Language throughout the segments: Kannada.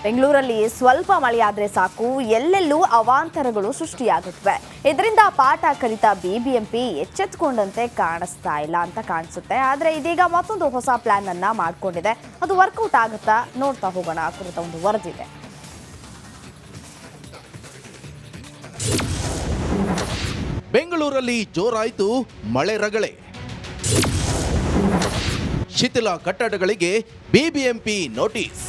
ಬೆಂಗಳೂರಲ್ಲಿ ಸ್ವಲ್ಪ ಮಳೆಯಾದ್ರೆ ಸಾಕು ಎಲ್ಲೆಲ್ಲೂ ಅವಾಂತರಗಳು ಸೃಷ್ಟಿಯಾಗುತ್ತವೆ. ಇದರಿಂದ ಪಾಠ ಕಲಿತ ಬಿಬಿಎಂಪಿ ಎಚ್ಚೆತ್ತುಕೊಂಡಂತೆ ಕಾಣಿಸ್ತಾ ಇಲ್ಲ ಅಂತ ಕಾಣಿಸುತ್ತೆ. ಆದರೆ ಇದೀಗ ಮತ್ತೊಂದು ಹೊಸ ಪ್ಲಾನ್ ಅನ್ನ ಮಾಡಿಕೊಂಡಿದೆ. ಅದು ವರ್ಕೌಟ್ ಆಗುತ್ತಾ ನೋಡ್ತಾ ಹೋಗೋಣ ಕುರಿತ ಒಂದು ವರದಿದೆ. ಬೆಂಗಳೂರಲ್ಲಿ ಜೋರಾಯಿತು ಮಳೆ ರಗಳೆ. ಶಿಥಿಲ ಕಟ್ಟಡಗಳಿಗೆ ಬಿಬಿಎಂಪಿ ನೋಟಿಸ್.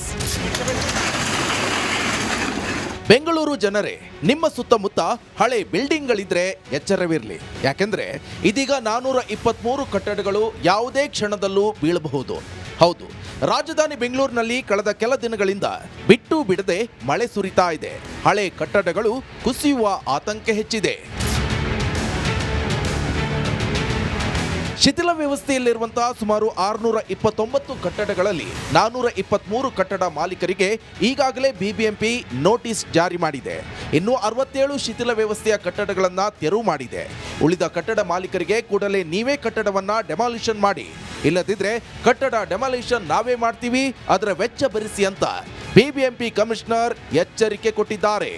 ಬೆಂಗಳೂರು ಜನರೇ, ನಿಮ್ಮ ಸುತ್ತಮುತ್ತ ಹಳೆ ಬಿಲ್ಡಿಂಗ್ಗಳಿದ್ರೆ ಎಚ್ಚರವಿರಲಿ. ಯಾಕೆಂದ್ರೆ ಇದೀಗ 423 ಕಟ್ಟಡಗಳು ಯಾವುದೇ ಕ್ಷಣದಲ್ಲೂ ಬೀಳಬಹುದು. ಹೌದು, ರಾಜಧಾನಿ ಬೆಂಗಳೂರಿನಲ್ಲಿ ಕಳೆದ ಕೆಲ ದಿನಗಳಿಂದ ಬಿಟ್ಟು ಬಿಡದೆ ಮಳೆ ಸುರಿತಾ ಇದೆ. ಹಳೆ ಕಟ್ಟಡಗಳು ಕುಸಿಯುವ ಆತಂಕ ಹೆಚ್ಚಿದೆ. ಶಿಥಿಲ ವ್ಯವಸ್ಥೆಯಲ್ಲಿರುವಂತಹ ಸುಮಾರು 629 ಕಟ್ಟಡಗಳಲ್ಲಿ 423 ಕಟ್ಟಡ ಮಾಲೀಕರಿಗೆ ಈಗಾಗಲೇ ಬಿಬಿಎಂಪಿ ನೋಟಿಸ್ ಜಾರಿ ಮಾಡಿದೆ. ಇನ್ನು 67 ಶಿಥಿಲ ವ್ಯವಸ್ಥೆಯ ಕಟ್ಟಡಗಳನ್ನು ತೆರವು ಮಾಡಿದೆ. ಉಳಿದ ಕಟ್ಟಡ ಮಾಲೀಕರಿಗೆ ಕೂಡಲೇ ನೀವೇ ಕಟ್ಟಡವನ್ನ ಡೆಮಾಲಿಷನ್ ಮಾಡಿ, ಇಲ್ಲದಿದ್ರೆ ಕಟ್ಟಡ ಡೆಮಾಲಿಷನ್ ನಾವೇ ಮಾಡ್ತೀವಿ, ಅದರ ವೆಚ್ಚ ಭರಿಸಿ ಅಂತ ಬಿಬಿಎಂಪಿ ಕಮಿಷನರ್ ಎಚ್ಚರಿಕೆ ಕೊಟ್ಟಿದ್ದಾರೆ.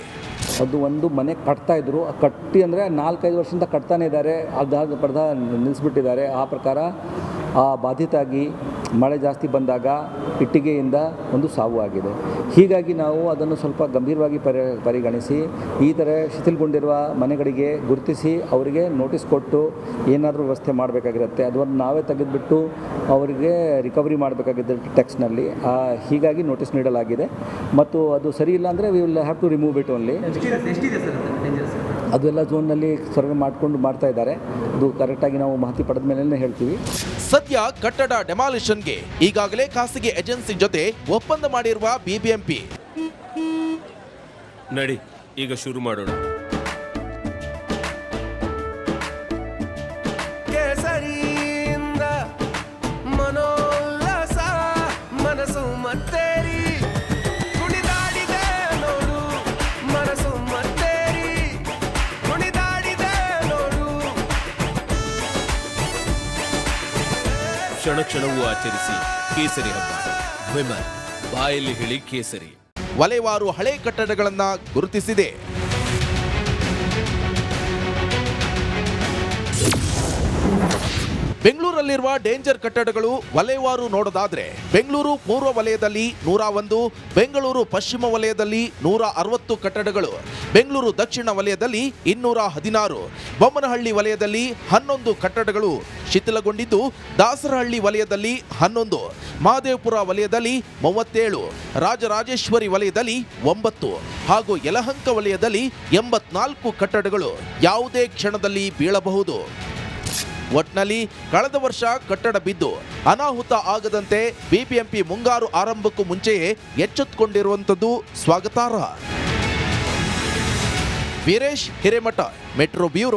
ಅದು ಒಂದು ಮನೆ ಕಟ್ತಾ ಇದ್ರು, ಕಟ್ಟಿ ಅಂದರೆ 4-5 ವರ್ಷದಿಂದ ಕಟ್ತಾನೆ ಇದ್ದಾರೆ. ಅದಾದ ಪಡೆದ ನಿಲ್ಲಿಸ್ಬಿಟ್ಟಿದ್ದಾರೆ. ಆ ಪ್ರಕಾರ ಬಾಧಿತಾಗಿ ಮಳೆ ಜಾಸ್ತಿ ಬಂದಾಗ ಇಟ್ಟಿಗೆಯಿಂದ ಒಂದು ಸಾವು ಆಗಿದೆ. ಹೀಗಾಗಿ ನಾವು ಅದನ್ನು ಸ್ವಲ್ಪ ಗಂಭೀರವಾಗಿ ಪರಿಗಣಿಸಿ ಈ ಥರ ಶಿಥಿಲಗೊಂಡಿರುವ ಮನೆಗಳಿಗೆ ಗುರುತಿಸಿ ಅವರಿಗೆ ನೋಟಿಸ್ ಕೊಟ್ಟು ಏನಾದರೂ ವ್ಯವಸ್ಥೆ ಮಾಡಬೇಕಾಗಿರುತ್ತೆ. ಅದನ್ನು ನಾವೇ ತೆಗೆದುಬಿಟ್ಟು ಅವರಿಗೆ ರಿಕವರಿ ಮಾಡಬೇಕಾಗಿದೆ ಟ್ಯಾಕ್ಸ್ನಲ್ಲಿ. ಹೀಗಾಗಿ ನೋಟಿಸ್ ನೀಡಲಾಗಿದೆ. ಮತ್ತು ಅದು ಸರಿ ಇಲ್ಲ ಅಂದರೆ we will have to remove it only. ಅದೆಲ್ಲ ಝೋನ್ನಲ್ಲಿ ಸರ್ವೆ ಮಾಡ್ತಾ ಇದ್ದಾರೆ. ಅದು ಕರೆಕ್ಟಾಗಿ ನಾವು ಮಾಹಿತಿ ಪಡೆದ ಮೇಲೆ ಹೇಳ್ತೀವಿ. ಸದ್ಯ ಕಟ್ಟಡ ಡೆಮಾಲಿಷನ್ಗೆ ಈಗಾಗಲೇ ಖಾಸಗಿ ಏಜೆನ್ಸಿ ಜೊತೆ ಒಪ್ಪಂದ ಮಾಡಿರುವ ಬಿಬಿಎಂಪಿ. ನಡಿ ಈಗ ಶುರು ಮಾಡೋಣ. ಕೇಸರಿಯಿಂದ ಮನೋಲ್ಲಾಸ ಮನಸ್ಸು ಮತ್ತೇರಿ ಕುಣಿದಾಡಿದೆ ನೋಡು, ಮನಸ್ಸು ಮತ್ತೇರಿ ಕುಣಿದಾಡಿದೆ ನೋಡು. ಕ್ಷಣ ಕ್ಷಣವೂ ಆಚರಿಸಿ ಕೇಸರಿ ಹಬ್ಬ. ವಿಮಲ್ ಬಾಯಲ್ಲಿ ಹೇಳಿ ಕೇಸರಿ. ವಲಯವಾರು ಹಳೆ ಕಟ್ಟಡಗಳನ್ನು ಗುರುತಿಸಿದೆ. ಬೆಂಗಳೂರಲ್ಲಿರುವ ಡೇಂಜರ್ ಕಟ್ಟಡಗಳು ವಲಯವಾರು ನೋಡೋದಾದ್ರೆ ಬೆಂಗಳೂರು ಪೂರ್ವ ವಲಯದಲ್ಲಿ 101, ಬೆಂಗಳೂರು ಪಶ್ಚಿಮ ವಲಯದಲ್ಲಿ 160 ಕಟ್ಟಡಗಳು, ಬೆಂಗಳೂರು ದಕ್ಷಿಣ ವಲಯದಲ್ಲಿ 216, ಬೊಮ್ಮನಹಳ್ಳಿ ವಲಯದಲ್ಲಿ 11 ಕಟ್ಟಡಗಳು ಶಿಥಿಲಗೊಂಡಿದ್ದು, ದಾಸರಹಳ್ಳಿ ವಲಯದಲ್ಲಿ 11, ಮಹದೇವಪುರ ವಲಯದಲ್ಲಿ 37, ರಾಜರಾಜೇಶ್ವರಿ ವಲಯದಲ್ಲಿ 9 ಹಾಗೂ ಯಲಹಂಕ ವಲಯದಲ್ಲಿ 84 ಕಟ್ಟಡಗಳು ಯಾವುದೇ ಕ್ಷಣದಲ್ಲಿ ಬೀಳಬಹುದು. ಒಟ್ನಲ್ಲಿ ಕಳೆದ ವರ್ಷ ಕಟ್ಟಡ ಬಿದ್ದು ಅನಾಹುತ ಆಗದಂತೆ ಬಿಬಿಎಂಪಿ ಮುಂಗಾರು ಆರಂಭಕ್ಕೂ ಮುಂಚೆಯೇ ಎಚ್ಚೆತ್ತುಕೊಂಡಿರುವಂಥದ್ದು ಸ್ವಾಗತಾರ್ಹ. Veeresh Hiremath, metro bureau.